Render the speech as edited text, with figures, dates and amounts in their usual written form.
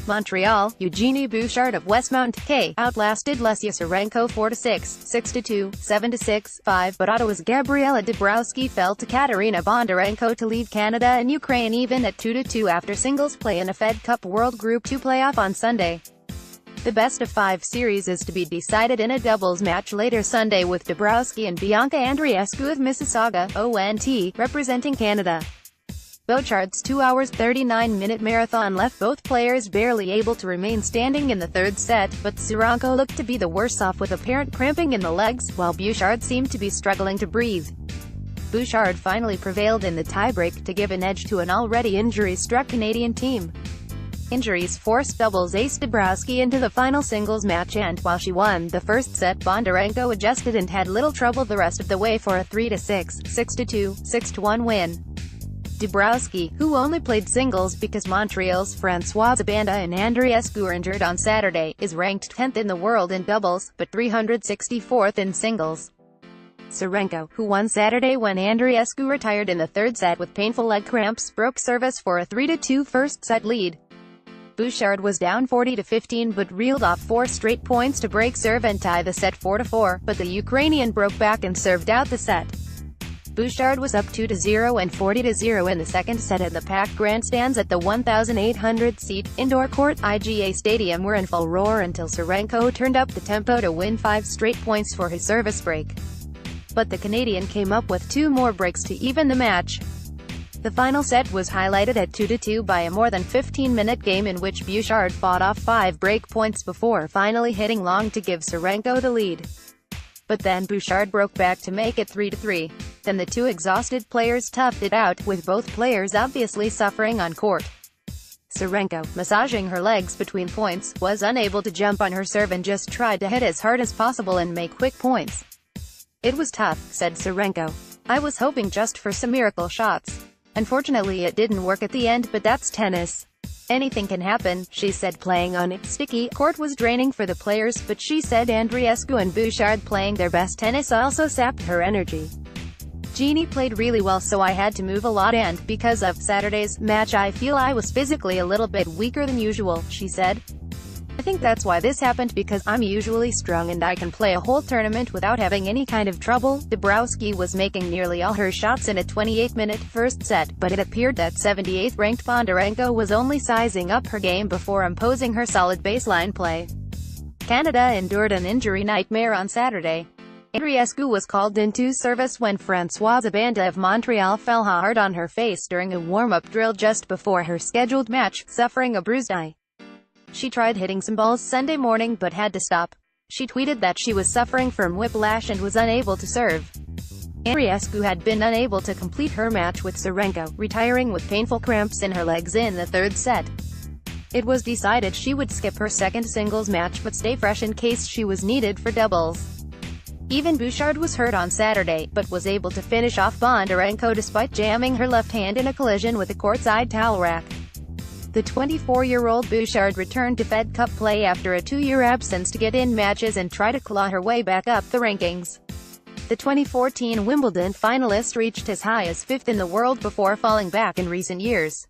Montreal, Eugenie Bouchard of Westmount, K. outlasted Lesia Tsurenko 4-6, 6-2, 7-6, 5, but Ottawa's Gabriela Dabrowski fell to Kateryna Bondarenko to leave Canada and Ukraine even at 2-2 after singles play in a Fed Cup World Group 2 playoff on Sunday. The best-of-5 series is to be decided in a doubles match later Sunday with Dabrowski and Bianca Andreescu of Mississauga, ONT, representing Canada. Bouchard's 2 hours 39-minute marathon left both players barely able to remain standing in the third set, but Tsurenko looked to be the worse off with apparent cramping in the legs, while Bouchard seemed to be struggling to breathe. Bouchard finally prevailed in the tiebreak to give an edge to an already injury-struck Canadian team. Injuries forced doubles ace Dabrowski into the final singles match, and, while she won the first set, Bondarenko adjusted and had little trouble the rest of the way for a 3-6, 6-2, 6-1 win. Dabrowski, who only played singles because Montreal's Françoise Banda and Andreescu were injured on Saturday, is ranked 10th in the world in doubles, but 364th in singles. Tsurenko, who won Saturday when Andreescu retired in the third set with painful leg cramps, broke service for a 3-2 first-set lead. Bouchard was down 40-15 but reeled off 4 straight points to break serve and tie the set 4-4, but the Ukrainian broke back and served out the set. Bouchard was up 2-0 and 40-0 in the second set, and the packed grandstands at the 1,800-seat indoor court IGA Stadium were in full roar until Tsurenko turned up the tempo to win 5 straight points for his service break. But the Canadian came up with 2 more breaks to even the match. The final set was highlighted at 2-2 by a more than 15-minute game in which Bouchard fought off 5 break points before finally hitting long to give Tsurenko the lead. But then Bouchard broke back to make it 3-3. Then the two exhausted players toughed it out, with both players obviously suffering on court. Tsurenko, massaging her legs between points, was unable to jump on her serve and just tried to hit as hard as possible and make quick points. "It was tough," said Tsurenko. "I was hoping just for some miracle shots. Unfortunately it didn't work at the end, but that's tennis. Anything can happen," she said. Playing on a sticky court was draining for the players, but she said Andreescu and Bouchard playing their best tennis also sapped her energy. "Eugenie played really well, so I had to move a lot, and, because of Saturday's match, I feel I was physically a little bit weaker than usual," she said. "I think that's why this happened, because I'm usually strong and I can play a whole tournament without having any kind of trouble." Dabrowski was making nearly all her shots in a 28-minute first set, but it appeared that 78th-ranked Bondarenko was only sizing up her game before imposing her solid baseline play. Canada endured an injury nightmare on Saturday. Andreescu was called into service when Françoise Banda of Montreal fell hard on her face during a warm-up drill just before her scheduled match, suffering a bruised eye. She tried hitting some balls Sunday morning but had to stop. She tweeted that she was suffering from whiplash and was unable to serve. Andreescu had been unable to complete her match with Tsurenko, retiring with painful cramps in her legs in the third set. It was decided she would skip her second singles match but stay fresh in case she was needed for doubles. Even Bouchard was hurt on Saturday, but was able to finish off Bondarenko despite jamming her left hand in a collision with a courtside towel rack. The 24-year-old Bouchard returned to Fed Cup play after a 2-year absence to get in matches and try to claw her way back up the rankings. The 2014 Wimbledon finalist reached as high as 5th in the world before falling back in recent years.